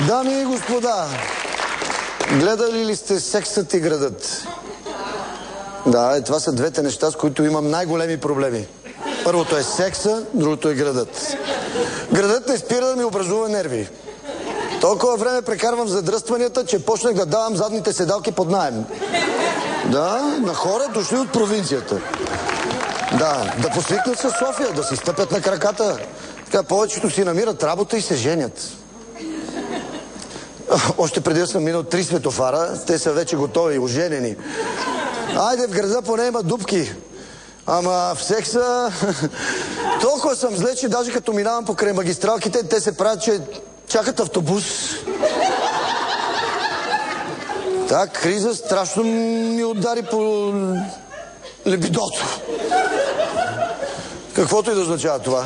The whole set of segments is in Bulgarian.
Дами и господа, гледали ли сте Сексът и градът? Да, това са двете неща, с които имам най-големи проблеми. Първото е секса, другото е градът. Градът не спира да ми образува нерви. Толкова време прекарвам в задръстванията, че почнах да давам задните седалки под наем. Да, на хора дошли от провинцията. Да посвикнат със София, да си стъпят на краката. Така повечето си намират работа и се женят. Още преди да съм минал 3 светофара, те са вече готови, оженени. Айде, в града поне има дупки. Ама в секса... Толкова съм зле, че даже като минавам покрай магистралките, те се правят, че чакат автобус. Та криза страшно ми удари по лебидото. Каквото и да означава това.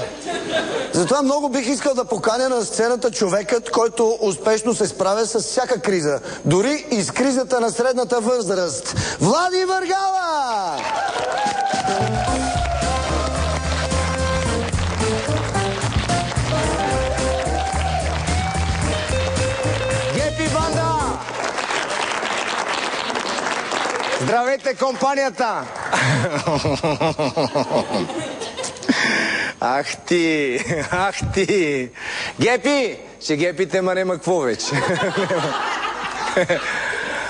Затова много бих искал да поканя на сцената човекът, който успешно се справя с всяка криза. Дори и с кризата на средната възраст. Влади Въргала! Гепи банда! Здравейте, компанията! Ах ти! Гепи! Ще гепите, ма нема какво вече.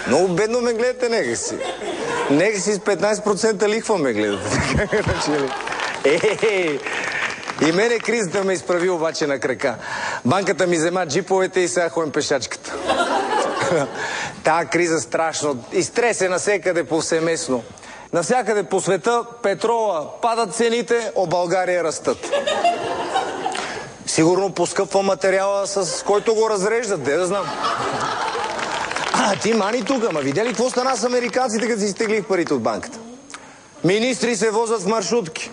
Много бедно ме гледате, нека си. Нека си с 15% лихва ме гледате. И мене кризата ме изправи обаче на крака. Банката ми взема джиповете и сега ходим пешачката. Тая криза страшно. Изтресе навсекъде повсеместно. Навсякъде по света петрола падат цените, а България растат. Сигурно поскъпва материала, с който го разреждат, де да знам. Ти мани тук, ма видя ли какво стана с американците, като си изтеглих парите от банката? Министри се возят в маршрутки.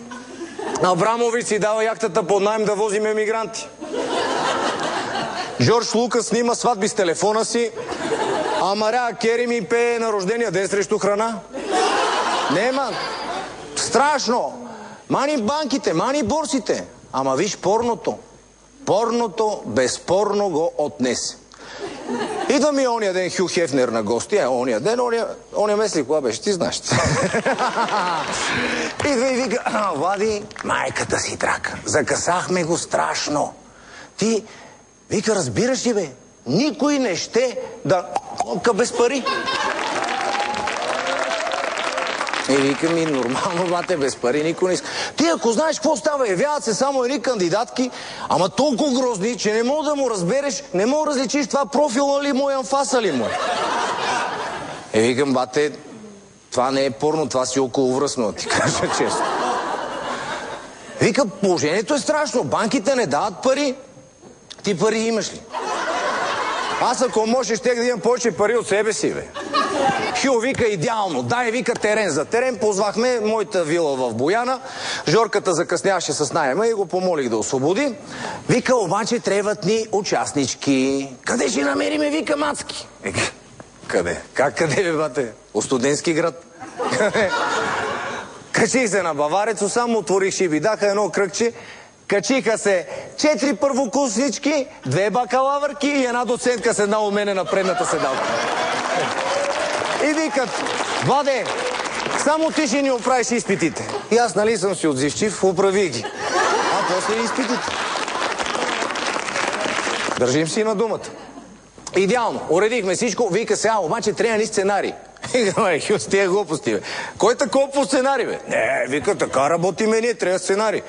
Абрамович си дава яхтата под наем да возим емигранти. Джордж Лукас снима сватби с телефона си, а Мария Кери ми пее на рождения ден срещу храна. Нема. Страшно. Мани банките, мани борсите. Ама виж порното. Порното безспорно го отнесе. Идва ми ония ден Хю Хефнер на гости. Ония ден, ония месец кога беше? Ти знаеш. Идва и вика: Влади, майката си трака. Закъсахме го страшно. Ти, вика, разбираш ли, бе? Никой не ще да без пари. И вика ми: нормално, бате, без пари никой не иска. Ти ако знаеш какво става, явяват се само едни кандидатки, ама толкова грозни, че не мога да му разбереш, не мога да различиш това профила ли му е, анфаса ли му е. Викам: бате, това не е порно, това си околовръсно, да ти кажа честно. Вика: положението е страшно, банките не дават пари. Ти пари имаш ли? Аз ако може, щех да имам повече пари от себе си, бе. Хю вика: идеално. Дай, вика, терен. За терен ползвахме моята вила в Бояна. Жорката закъсняваше с наема и го помолих да освободи. Вика: обаче трябват ни участнички. Къде ще намериме, вика, мацки? Къде? Как къде, бе, бате? От Студентски град. Качих се на Баварецо, само отворих шиби, даха едно кръгче. Качиха се 4 първокурснички, 2 бакалавърки и една доцентка с една у мене на предната седалка. И викат: Владе, само ти ще ни оправиш изпитите. И аз, нали съм си отзивчив, оправи ги. А после изпитите. Държим си на думата. Идеално, уредихме всичко. Вика: сега обаче трябва ни сценарий. Вика: Хю, с тия глупости, бе. Кой такова по сценарий, бе? Не, вика, така работиме ние, трябва сценарий.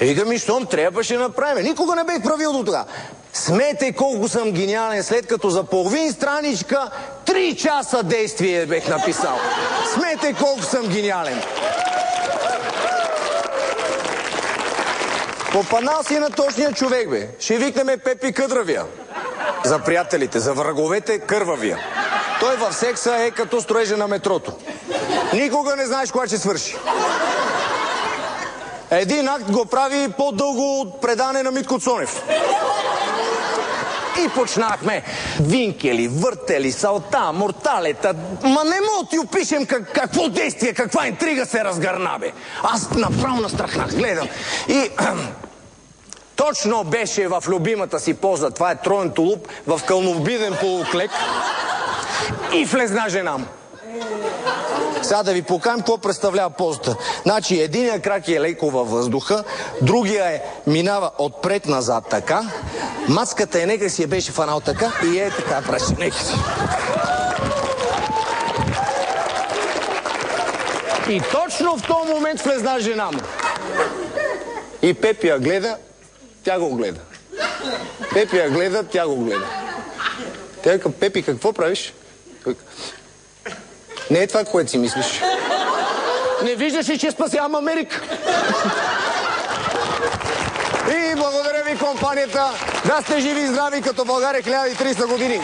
Вика: ми, щом трябва, ще направим. Никога не бех правил до това. Смете колко съм гениален, след като за половин страничка 3 часа действие бех написал. Смете колко съм гениален. Попаднал си на точния човек, бе. Ще викнеме Пепи Къдравия. За приятелите, за враговете Кървавия. Той в секса е като строежа на метрото. Никога не знаеш кога ще свърши. Един акт го прави по-дълго от предане на Митко Цонев. И почнахме винкели, въртели, салта, морталета. Ма не мога да ти опишем какво действие, каква интрига се разгърна, бе. Аз направо настрахнах, гледам. И Точно беше в любимата си поза. Това е троен тулуп в кълновиден полуклек. И влезна жена му. Сега да ви покажем какво представлява позата. Значи, единия крак е леко във въздуха, другия минава отпред-назад така, мацката нека си я беше фанал така и така праща. Нека си. И точно в този момент влезна жена му. И Пепи я гледа, тя го гледа. Пепи я гледа, тя го гледа. Тя вика: Пепи, какво правиш? Не е това, което си мислиш. Не виждаш ли, че спасявам Америка? И благодаря ви, компанията. Да сте живи и здрави като България 1300 години.